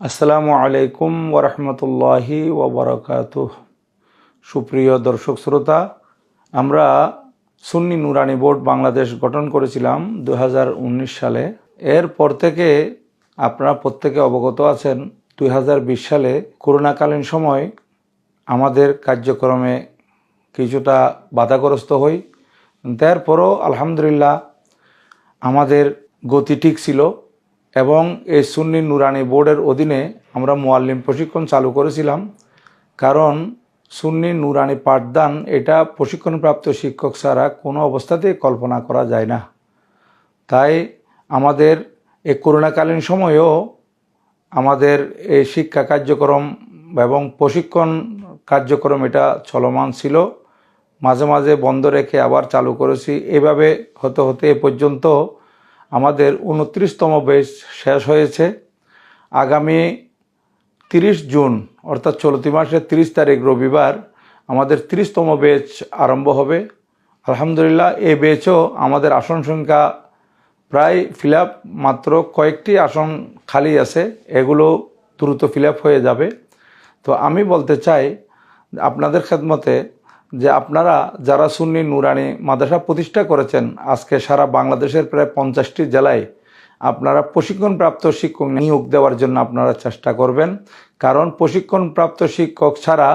আসসালামু আলাইকুম ওরহমতুল্লাহি ওবরাকাতুহ। সুপ্রিয় দর্শক শ্রোতা, আমরা সুন্নি নুরানি বোর্ড বাংলাদেশ গঠন করেছিলাম 2019 সালে। এরপর থেকে আপনারা প্রত্যেকে অবগত আছেন 2020 সালে করোনাকালীন সময় আমাদের কার্যক্রমে কিছুটা বাধাগ্রস্ত হই। তারপরও আলহামদুলিল্লাহ আমাদের গতি ঠিক ছিল এবং এই সুন্নি নুরানি বোর্ডের অধীনে আমরা মুআল্লিম প্রশিক্ষণ চালু করেছিলাম। কারণ সুন্নি নুরানি পাঠদান এটা প্রশিক্ষণপ্রাপ্ত শিক্ষক ছাড়া কোনো অবস্থাতেই কল্পনা করা যায় না। তাই আমাদের এই করোনাকালীন সময়েও আমাদের এই শিক্ষা কার্যক্রম এবং প্রশিক্ষণ কার্যক্রম এটা চলমান ছিল। মাঝে মাঝে বন্ধ রেখে আবার চালু করেছি। এভাবে হতে হতে এ পর্যন্ত আমাদের 29তম ব্যাচ শেষ হয়েছে। আগামী 30 জুন অর্থাৎ চলতি মাসের 30 তারিখ রবিবার আমাদের 30তম ব্যাচ আরম্ভ হবে। আলহামদুলিল্লাহ এই ব্যাচও আমাদের আসন সংখ্যা প্রায় ফিল আপ, মাত্র কয়েকটি আসন খালি আছে, এগুলো দ্রুত ফিল আপ হয়ে যাবে। তো আমি বলতে চাই আপনাদের খেদমতে যে আপনারা যারা সুন্নি নুরানি মাদ্রাসা প্রতিষ্ঠা করেছেন, আজকে সারা বাংলাদেশের প্রায় 50টি জেলায় আপনারা প্রশিক্ষণপ্রাপ্ত শিক্ষক নিয়োগ দেওয়ার জন্য আপনারা চেষ্টা করবেন। কারণ প্রশিক্ষণপ্রাপ্ত শিক্ষক ছাড়া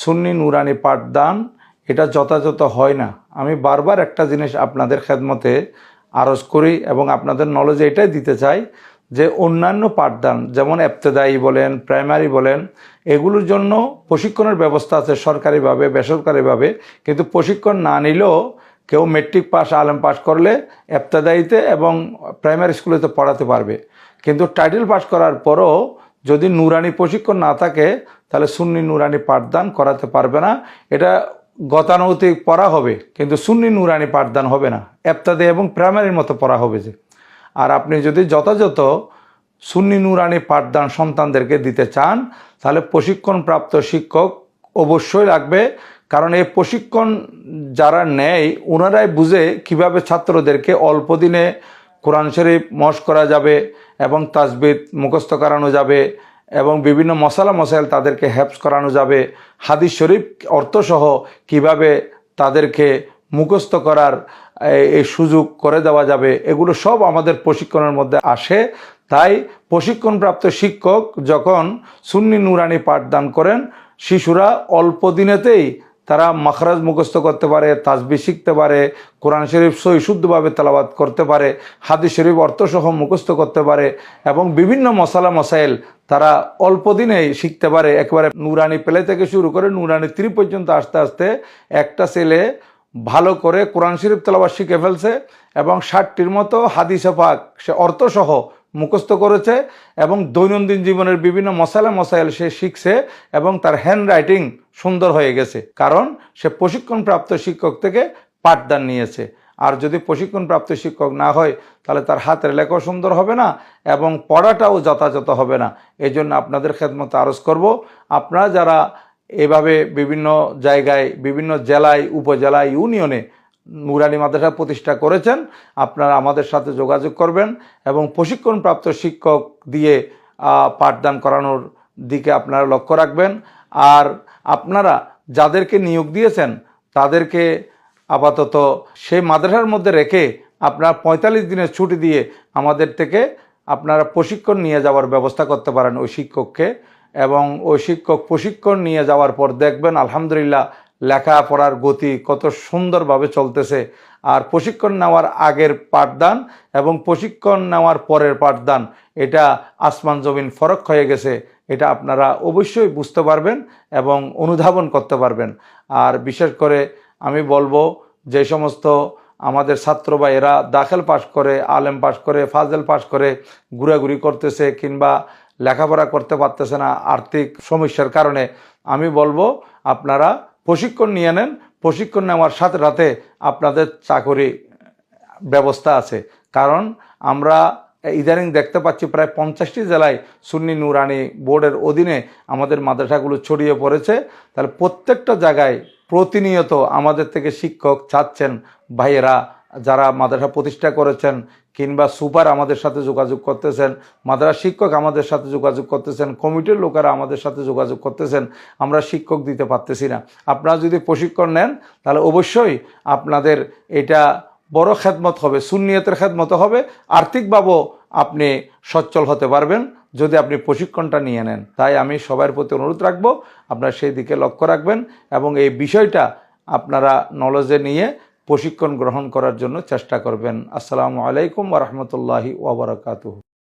সুন্নি নুরানি পাঠদান এটা যথাযথ হয় না। আমি বারবার একটা জিনিস আপনাদের খেদমতে আরজ করি এবং আপনাদের নলেজে এটাই দিতে চাই যে অন্যান্য পাঠদান যেমন ইবতেদায়ী বলেন, প্রাইমারি বলেন, এগুলোর জন্য প্রশিক্ষণের ব্যবস্থা আছে সরকারিভাবে বেসরকারিভাবে। কিন্তু প্রশিক্ষণ না নিলেও কেউ মেট্রিক পাস আলেম পাস করলে ইবতেদায়ীতে এবং প্রাইমারি স্কুলেতে পড়াতে পারবে। কিন্তু টাইটেল পাস করার পরও যদি নুরানি প্রশিক্ষণ না থাকে তাহলে সুন্নি নুরানি পাঠদান করাতে পারবে না। এটা গতানুগতিক পড়া হবে কিন্তু সুন্নি নুরানি পাঠদান হবে না, ইবতেদায়ী এবং প্রাইমারির মতো পড়া হবে যে। আর আপনি যদি যথাযথ সুন্নি নুরানি পাঠদান সন্তানদেরকে দিতে চান তাহলে প্রশিক্ষণপ্রাপ্ত শিক্ষক অবশ্যই লাগবে। কারণ এই প্রশিক্ষণ যারা নেয় ওনারাই বুঝে কিভাবে ছাত্রদেরকে অল্প দিনে কোরআন শরীফ মশ করা যাবে এবং তাজবিদ মুখস্থ করানো যাবে এবং বিভিন্ন মশালা মশাইল তাদেরকে হেফজ করানো যাবে, হাদিস শরীফ অর্থসহ কিভাবে তাদেরকে মুখস্থ করার এই সুযোগ করে দেওয়া যাবে, এগুলো সব আমাদের প্রশিক্ষণের মধ্যে আসে। তাই প্রশিক্ষণপ্রাপ্ত শিক্ষক যখন সুন্নি নুরানি পাঠদান করেন, শিশুরা অল্প দিনেতেই তারা মাখরাজ মুখস্থ করতে পারে, তাসবিহ শিখতে পারে, কোরআন শরীফ সহি শুদ্ধভাবে তেলাওয়াত করতে পারে, হাদিস শরীফ অর্থসহ মুখস্থ করতে পারে এবং বিভিন্ন মশালা মশাইল তারা অল্প দিনেই শিখতে পারে। একেবারে নুরানি প্লে থেকে শুরু করে নুরানি 3 পর্যন্ত আস্তে আস্তে একটা ছেলে ভালো করে কোরআন শরীফ তেলাওয়াত শিখে ফেলছে এবং 60টির মতো হাদিস পাক সে অর্থসহ মুখস্থ করেছে এবং দৈনন্দিন জীবনের বিভিন্ন মশালা মশাইল সে শিখছে এবং তার হ্যান্ড রাইটিং সুন্দর হয়ে গেছে, কারণ সে প্রশিক্ষণপ্রাপ্ত শিক্ষক থেকে পাঠদান নিয়েছে। আর যদি প্রশিক্ষণপ্রাপ্ত শিক্ষক না হয় তাহলে তার হাতের লেখাও সুন্দর হবে না এবং পড়াটাও যথাযথ হবে না। এই জন্য আপনাদের খেদমতে আরজ করব, আপনারা যারা এভাবে বিভিন্ন জায়গায়, বিভিন্ন জেলায়, উপজেলায়, ইউনিয়নে নুরানি মাদ্রাসা প্রতিষ্ঠা করেছেন, আপনারা আমাদের সাথে যোগাযোগ করবেন এবং প্রশিক্ষণপ্রাপ্ত শিক্ষক দিয়ে পাঠদান করানোর দিকে আপনারা লক্ষ্য রাখবেন। আর আপনারা যাদেরকে নিয়োগ দিয়েছেন তাদেরকে আপাতত সেই মাদ্রাসার মধ্যে রেখে আপনারা 45 দিনের ছুটি দিয়ে আমাদের থেকে আপনারা প্রশিক্ষণ নিয়ে যাওয়ার ব্যবস্থা করতে পারেন ওই শিক্ষককে। এবং ওই শিক্ষক প্রশিক্ষণ নিয়ে যাওয়ার পর দেখবেন আলহামদুলিল্লাহ লেখাপড়ার গতি কত সুন্দরভাবে চলতেছে। আর প্রশিক্ষণ নেওয়ার আগের পাঠদান এবং প্রশিক্ষণ নেওয়ার পরের পাঠদান এটা আসমান জমিন ফরক হয়ে গেছে, এটা আপনারা অবশ্যই বুঝতে পারবেন এবং অনুধাবন করতে পারবেন। আর বিশেষ করে আমি বলবো যে সমস্ত আমাদের ছাত্র ভাইয়েরা দাখিল পাস করে, আলেম পাস করে, ফাজেল পাস করে ঘোরাঘুরি করতেছে কিংবা লেখাপড়া করতে পারতেছে না আর্থিক সমস্যার কারণে, আমি বলবো আপনারা প্রশিক্ষণ নিয়ে নেন। প্রশিক্ষণ নেওয়ার সাথে সাথে আপনাদের চাকরি ব্যবস্থা আছে। কারণ আমরা ইদানিং দেখতে পাচ্ছি প্রায় 50টি জেলায় সুন্নি নুরানি বোর্ডের অধীনে আমাদের মাদ্রাসাগুলো ছড়িয়ে পড়েছে। তাহলে প্রত্যেকটা জায়গায় প্রতিনিয়ত আমাদের থেকে শিক্ষক চাচ্ছেন ভাইয়েরা যারা মাদ্রাসা প্রতিষ্ঠা করেছেন কিংবা সুপার আমাদের সাথে যোগাযোগ করতেছেন, মাদ্রাসা শিক্ষক আমাদের সাথে যোগাযোগ করতেছেন, কমিটির লোকেরা আমাদের সাথে যোগাযোগ করতেছেন, আমরা শিক্ষক দিতে পারতেছি না। আপনারা যদি প্রশিক্ষণ নেন তাহলে অবশ্যই আপনাদের এটা বড় খেদমত হবে, সুন্নিয়তের খেদমত হবে, আর্থিকভাবেও আপনি সচ্ছল হতে পারবেন যদি আপনি প্রশিক্ষণটা নিয়ে নেন। তাই আমি সবার প্রতি অনুরোধ রাখবো আপনারা সেই দিকে লক্ষ্য রাখবেন এবং এই বিষয়টা আপনারা নলেজে নিয়ে প্রশিক্ষণ গ্রহণ করার জন্য চেষ্টা করবেন। আসসালামু আলাইকুম ওয়া রাহমাতুল্লাহি ওয়া বারাকাতুহু।